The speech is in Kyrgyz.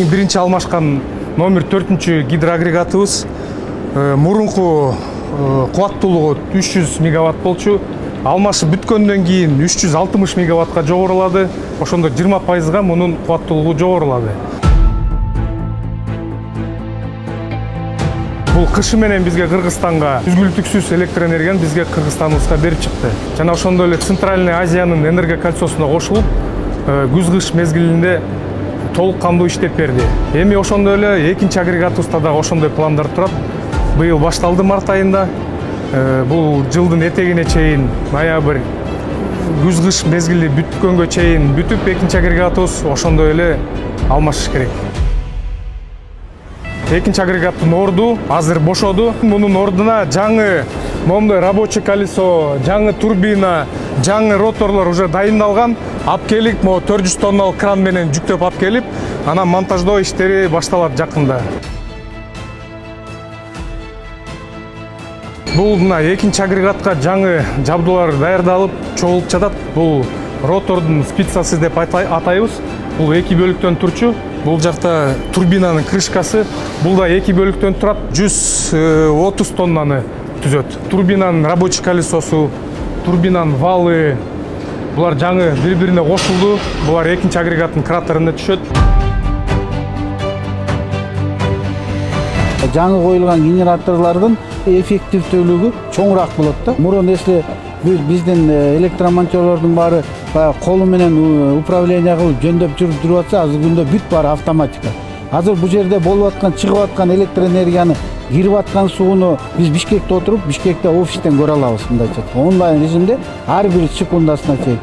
эң биринчи алмашкан номер 4 гидроагрегатыбыз мурунку кубаттуулугу 300 мегаватт болчу. Алмашып бүткөндөн кийин 360 мегаваттка жогорулады. Ошондо 20%га мунун кубаттуулугу жогорулады. Бул кышы менен бизге Кыргызстанга үзгүлтүксүз электр энергияны бизге Кыргызстаныбызга берип чыкты. Жана ошондой эле Центральный Азиянын энергия кольцосуна кошулуп, күз-кыш мезгилинде толук кандуу иштеп берди. Эми ошондой эле экинчи агрегатыбызда дагы ошондой пландар турат. Быйыл башталды март айында. Бул жылдын этегине чейин, ноябрь, күз-кыш мезгили бүткөнгө чейин бүтүп, экинчи агрегатыбыз ошондой эле алмашыш керек. Экинчи агрегаттын орду азыр бошоду. Мунун ордуна жаңы момундай рабочий колесо, жаңы турбина, жаңы роторлор уже дайындалган. Ап келип, 400 тонналык кран менен жүктөп ап келип, анан монтаждоо иштери башталат жакында. Бул мына экинчи агрегатка жаңы жабдуулар даярдалып, чогулуп жатат. Бул ротордун спицасы деп атайбыз. Бул 2 бөлүктөн турчу. Бул жакта турбинанын крышкасы. Бул да 2 бөлүктөн турат. 130 тоннаны түзөт. Турбинанын рабочий колесосу, турбинанын валы. Булар жаңы бири-бирине кошулду. Булар экинчи агрегаттын кратерине түшөт. Жаңы коюлган генераторлордун эффективдүүлүгү чоңураак болот да. Мурун эсли биздин электромонтёрлордун баары колу менен управление кылып жөндөп жүрүп атса, азыр күндө бүт баары автоматика. Азыр бул жерде болуп аткан, чыгып аткан электр энергияны, кирип аткан сууну биз Бишкекте отуруп, Бишкекте офистен көрө алабыз, мындайча. Онлайн режимде ар бир секундасына чейин.